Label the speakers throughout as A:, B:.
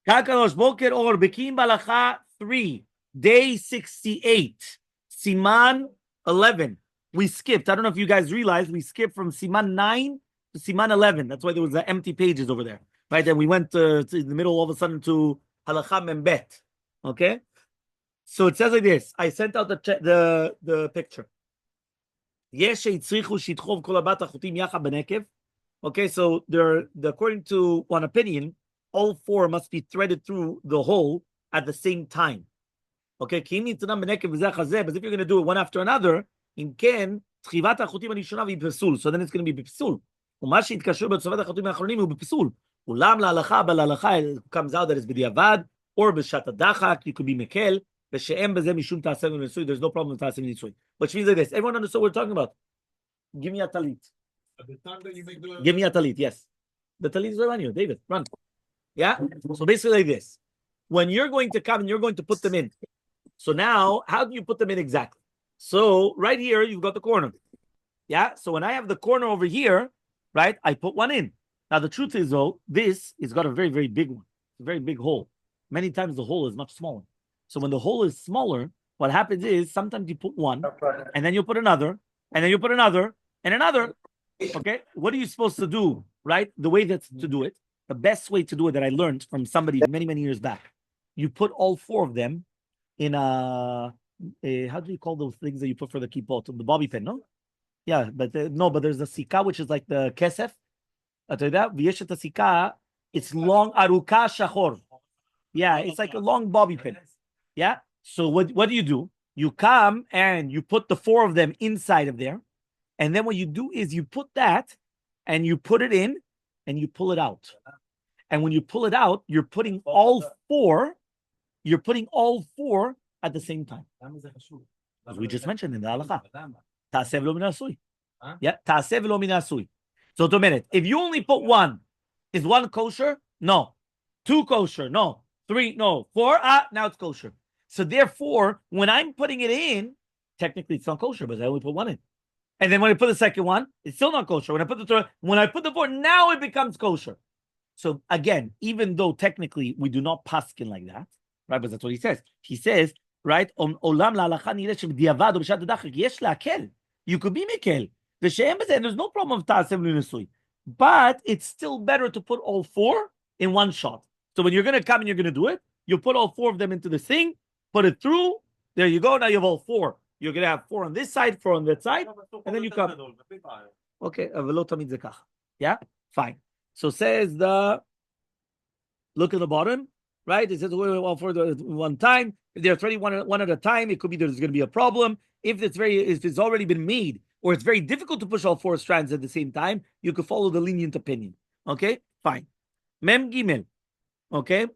A: Kakadosh Boker or Bekiim Bahalacha 3, day 68, Siman 11. We skipped. I don't know if you guys realized we skipped from Siman 9 to Siman 11. That's why there was the empty pages over there, right? Then we went to the middle all of a sudden to Halacha Membet. Okay, so it says like this. I sent out the picture. Okay, so according to one opinion, all four must be threaded through the hole at the same time. Okay, but if you're going to do it one after another, so then it's going to be בפסול. ומה שהתקשר בצוות החוטים האחרונים הוא בפסול. אולם להלכה, it comes out that it's בדיעבד, or בשעת הדחק, you could be מקל, ושאין בזה משום תעשה וניסוי, there's no problem with תעשה וניסוי. Which means like this, everyone understood what we're talking about. Give me a talit.
B: At the time that you make the...
A: Give me a talit, yes. The talit is on you, David, run. Yeah? So basically like this. When you're going to come and you're going to put them in. So now, how do you put them in exactly? So right here, you've got the corner. Yeah? So when I have the corner over here, right, I put one in. Now the truth is though, this has got a very, very big one. It's a very big hole. Many times the hole is much smaller. So when the hole is smaller, what happens is sometimes you put one, and then you put another, and then you put another, and another. Okay? What are you supposed to do, right? The way that's to do it, the best way to do it that I learned from somebody many, many years back, you put all four of them in how do you call those things that you put for the kippot? The bobby pin, no? Yeah, but no, but there's the sika, which is like the kesef. That sika, it's long, aruka shachor. Yeah, it's like a long bobby pin. Yeah. So what do? You come and you put the four of them inside of there. And then what you do is you put that and you put it in and you pull it out. And when you pull it out, you're putting all four at the same time. As we just mentioned in the halakha. Ta'aseh v'lo min asui. Yeah, ta'aseh v'lo min asui. So 2 minutes. If you only put one, is one kosher? No. 2 kosher? No. 3? No. 4? Now it's kosher. So therefore, when I'm putting it in, technically it's not kosher, but I only put one in. And then when I put the second one, it's still not kosher. When I put the third, when I put the fourth, now it becomes kosher. So again, even though technically we do not paskin like that, right? But that's what he says. He says, right? Olam la'alacha nireh sheb'diavad or b'shat hadachik yesh la'akel. You could be mekel. There's no problem of ta'aseh v'nisui. But it's still better to put all 4 in one shot. So when you're going to come and you're going to do it, you put all 4 of them into the thing, put it through. There you go. Now you have all 4. You're going to have 4 on this side, 4 on that side, and then you come. Okay. Yeah? Fine. So says look at the bottom, right? It says all 4 at one time. If they're threading one at a time, it could be there's going to be a problem. If it's already been made, or it's very difficult to push all 4 strands at the same time, you could follow the lenient opinion. Okay? Fine. Mem Gimel. Okay?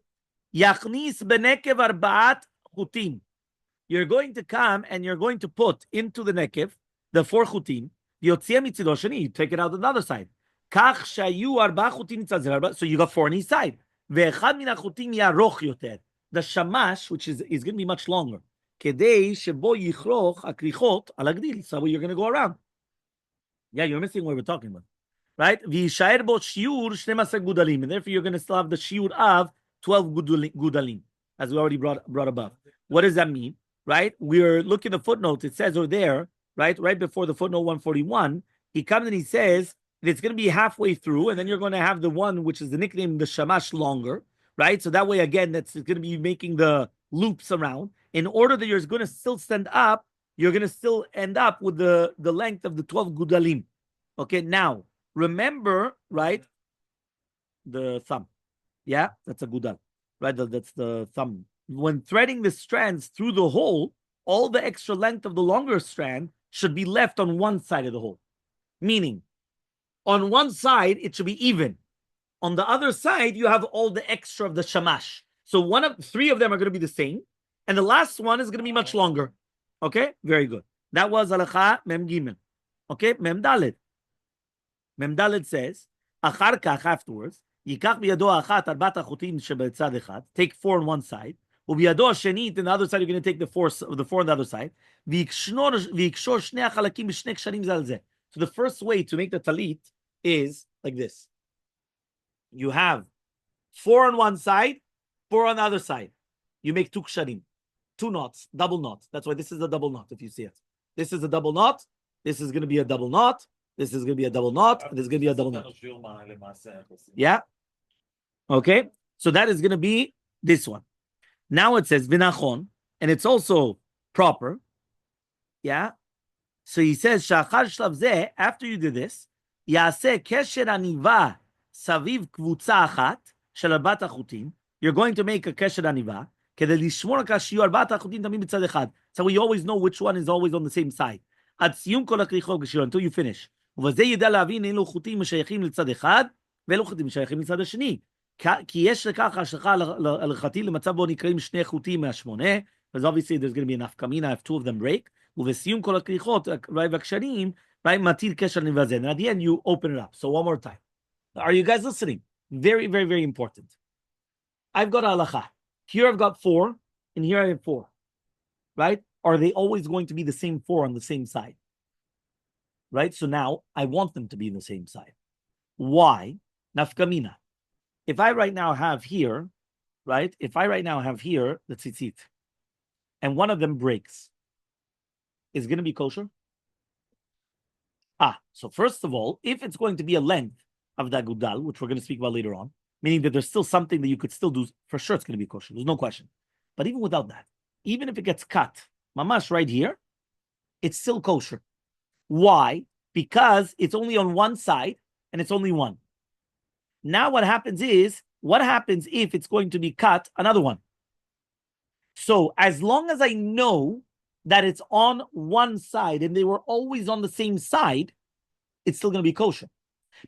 A: Yachnis benekev arba'at chutim. You're going to come and you're going to put into the nekev the 4 chutim. You take it out on the other side. So you got 4 on each side. The shamash, which is going to be much longer. So you're going to go around. Yeah, you're missing what we're talking about. Right? And therefore you're going to still have the shiur of 12 gudalim, as we already brought above. What does that mean? Right? We're looking at the footnote. It says over there, right before the footnote 141, he comes and he says that it's going to be halfway through, and then you're going to have the one which is the nickname, the shamash, longer, right? So that way, again, that's going to be making the loops around. In order that you're going to still stand up, you're going to still end up with the length of the 12 gudalim. Okay, now, remember, right, the thumb. Yeah, that's a gudal, right? That's the thumb. When threading the strands through the hole, all the extra length of the longer strand should be left on one side of the hole. Meaning, on one side, it should be even. On the other side, you have all the extra of the shamash. So 3 of them are going to be the same, and the last one is going to be much longer. Okay? Very good. That was halakha mem gimel. Okay? Mem dalet. Mem dalet says, achar kach, afterwards, yikach biyado achat arbat achutim shebetzad echad, take 4 on one side, ubiyado hashenit, on the other side, you're going to take the 4 on the other side, v'ikshor shnei achalakim b'shnei ksharim zal zeh. So the first way to make the talit is like this. You have 4 on one side Four on the other side. You make two ksharim, two knots, double knot. That's why this is a double knot, if you see it. This is a double knot. This is going to be a double knot. This is going to be a double knot. And this is going to be a double knot. Yeah? Okay? So that is going to be this one. Now it says vinachon, and it's also proper. Yeah? So he says, Shachar shlav zeh, after you do this, yaseh kesher aniva saviv kvutza achat shel arbat achutim. You're going to make a kesher aniva. So we always know which one is always on the same side. Until you finish. Because obviously there's going to be enough kamina if two of them break. And at the end you open it up. So one more time. Are you guys listening? Very, very, very important. I've got halacha. Here I've got 4, and here I have 4. Right? Are they always going to be the same 4 on the same side? Right? So now I want them to be the same side. Why? Nafkamina. If I right now have here, right? If I right now have here the tzitzit, and one of them breaks, is it going to be kosher? So first of all, if it's going to be a length of the agudal, which we're going to speak about later on, meaning that there's still something that you could still do, for sure it's going to be kosher. There's no question. But even without that, even if it gets cut, mamash right here, it's still kosher. Why? Because it's only on one side and it's only one. Now what happens if it's going to be cut another one? So as long as I know that it's on one side and they were always on the same side, it's still going to be kosher.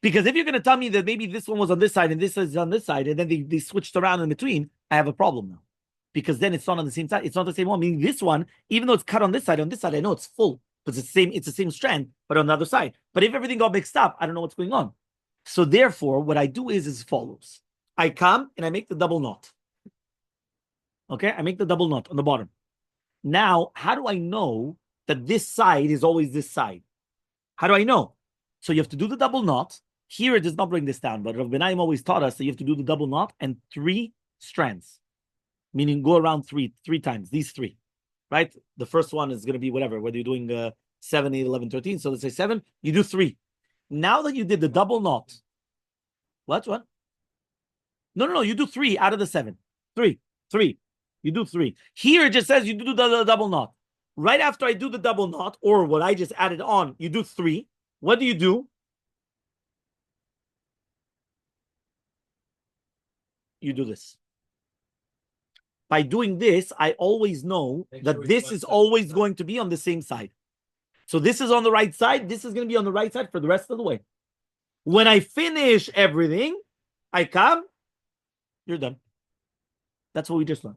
A: Because if you're going to tell me that maybe this one was on this side and this is on this side, and then they switched around in between, I have a problem now. Because then it's not on the same side. It's not the same one. Meaning this one, even though it's cut on this side, I know it's full. But it's the same strand, but on the other side. But if everything got mixed up, I don't know what's going on. So therefore, what I do is as follows. I come and I make the double knot. Okay? I make the double knot on the bottom. Now, how do I know that this side is always this side? How do I know? So you have to do the double knot. Here, it does not bring this down, but Rabbi always taught us that you have to do the double knot and 3 strands, meaning go around three times, these 3, right? The first one is going to be whatever, whether you're doing 7, 8, 11, 13. So let's say 7, you do 3. Now that you did the double knot, what? No, you do 3 out of the 7. 3. You do 3. Here, it just says you do the double knot. Right after I do the double knot, or what I just added on, you do 3. What do? You do this. By doing this, I always know that this is always going to be on the same side. So this is on the right side. This is going to be on the right side for the rest of the way. When I finish everything, I come, you're done. That's what we just learned.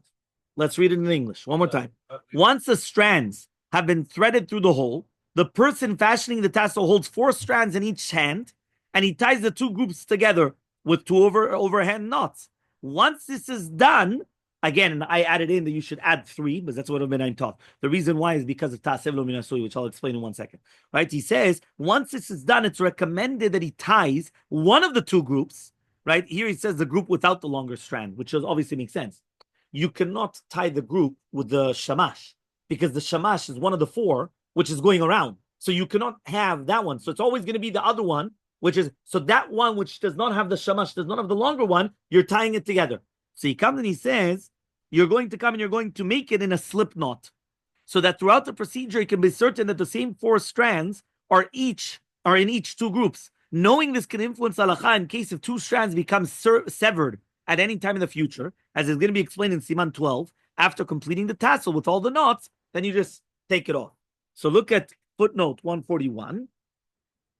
A: Let's read it in English one more time. Once the strands have been threaded through the hole, the person fashioning the tassel holds 4 strands in each hand, and he ties the 2 groups together with 2 overhand knots. Once this is done, again, and I added in that you should add 3, because that's what Rabbi taught. The reason why is because of Ta'asev lo min asui, which I'll explain in 1 second. Right? He says, once this is done, it's recommended that he ties one of the 2 groups. Right? Here he says the group without the longer strand, which obviously makes sense. You cannot tie the group with the shamash, because the shamash is one of the 4, which is going around. So you cannot have that one. So it's always going to be the other one, which is, so that one which does not have the shamash, does not have the longer one, you're tying it together. So he comes and he says, you're going to come and you're going to make it in a slip knot, so that throughout the procedure, you can be certain that the same 4 strands are in each 2 groups. Knowing this can influence halacha in case if 2 strands become severed at any time in the future, as is going to be explained in Siman 12, after completing the tassel with all the knots, then you just take it off. So look at footnote 141.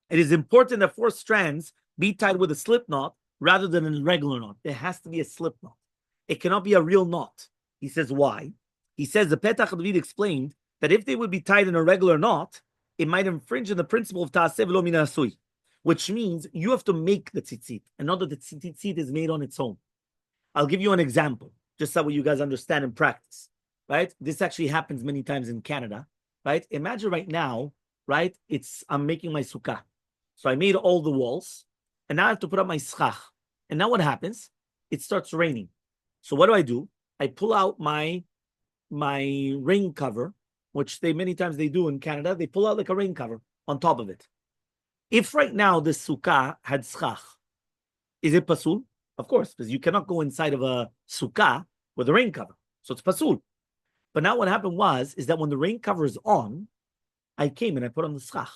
A: It is important that 4 strands be tied with a slip knot rather than a regular knot. There has to be a slip knot. It cannot be a real knot. He says, why? He says the Petach David explained that if they would be tied in a regular knot, it might infringe on the principle of Ta'aseh v'lo min asui, which means you have to make the tzitzit, and not that the tzitzit is made on its own. I'll give you an example, just so you guys understand in practice, right? This actually happens many times in Canada, right? Imagine right now, right? I'm making my sukkah. So I made all the walls, and now I have to put up my schach. And now what happens? It starts raining. So what do? I pull out my rain cover, which many times they do in Canada. They pull out like a rain cover on top of it. If right now the sukkah had schach, is it pasul? Of course, because you cannot go inside of a sukkah with a rain cover. So it's pasul. But now what happened is that when the rain cover is on, I came and I put on the schach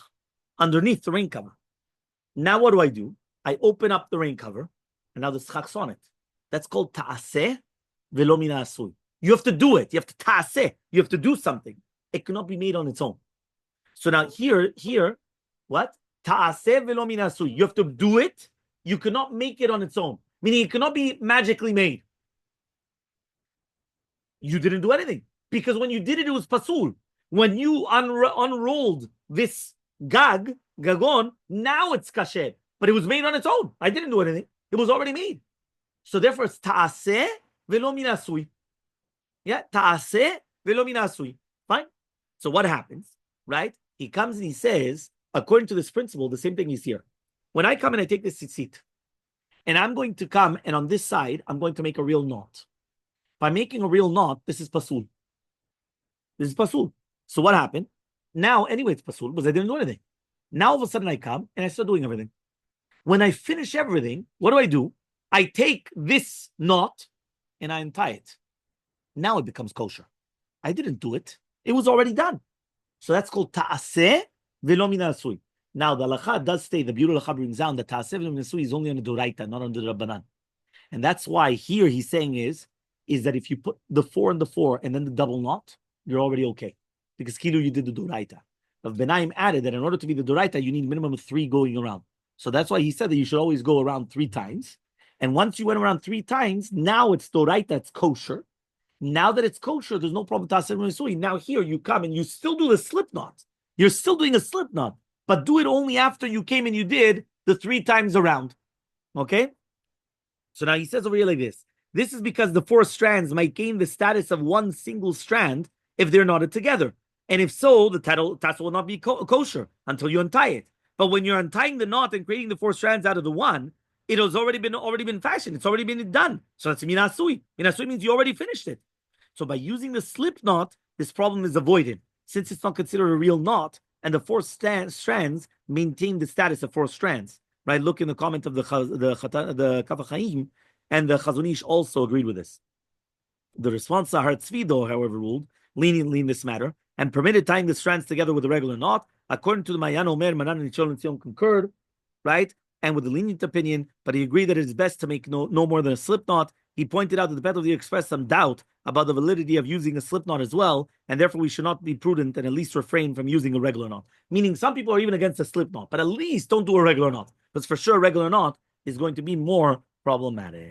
A: underneath the rain cover. Now what do? I open up the rain cover, and now the schach's on it. That's called ta'aseh velo min ha'asui. You have to do it. You have to ta'aseh. You have to do something. It cannot be made on its own. So now here, what? Ta'aseh velo min ha'asui. You have to do it. You cannot make it on its own. Meaning it cannot be magically made. You didn't do anything. Because when you did it, it was pasul. When you unrolled this gagon, now it's kasher. But it was made on its own. I didn't do anything. It was already made. So therefore, it's ta'aseh velo min ha'asui. Yeah, ta'aseh velo min ha'asui. Fine. So what happens, right? He comes and he says, according to this principle, the same thing is here. When I come and I take this tzitzit, and I'm going to come, and on this side, I'm going to make a real knot. By making a real knot, this is pasul. This is pasul. So what happened? Now, anyway, it's pasul, because I didn't do anything. Now, all of a sudden, I come, and I start doing everything. When I finish everything, what do? I take this knot, and I untie it. Now it becomes kosher. I didn't do it. It was already done. So that's called ta'aseh velo min ha'asui. Now, the halacha does say, the beautiful halacha brings down that ta'aseh velo min ha'asui is only on the doraita, not on the rabbanan. And that's why here he's saying is that if you put the 4 and the 4 and then the double knot, you're already okay. Because kilu, you did the doraita. But Benaim added that in order to be the doraita, you need minimum of 3 going around. So that's why he said that you should always go around 3 times. And once you went around 3 times, now it's doraita, it's kosher. Now that it's kosher, there's no problem with ta'aseh velo min ha'asui. Now here you come and you still do the slip knot. You're still doing a slip knot. But do it only after you came and you did the 3 times around. Okay? So now he says over here like this. This is because the 4 strands might gain the status of one single strand if they're knotted together. And if so, the tassel will not be kosher until you untie it. But when you're untying the knot and creating the 4 strands out of the one, it has already been fashioned. It's already been done. So that's min ha'asui. Min ha'asui means you already finished it. So by using the slip knot, this problem is avoided. Since it's not considered a real knot, and the 4 strands maintain the status of 4 strands. Right? Look in the comment of the Kaf HaChaim, and the Chazon Ish also agreed with this. The response to Har Tzvi, however, ruled leniently in this matter and permitted tying the strands together with a regular knot. According to the Mayan Omer, Manan and Shalom concurred, right? And with the lenient opinion, but he agreed that it is best to make no more than a slip knot. He pointed out that the Beit expressed some doubt about the validity of using a slip knot as well, and therefore we should not be prudent and at least refrain from using a regular knot. Meaning some people are even against a slip knot, but at least don't do a regular knot. But for sure, a regular knot is going to be more problematic.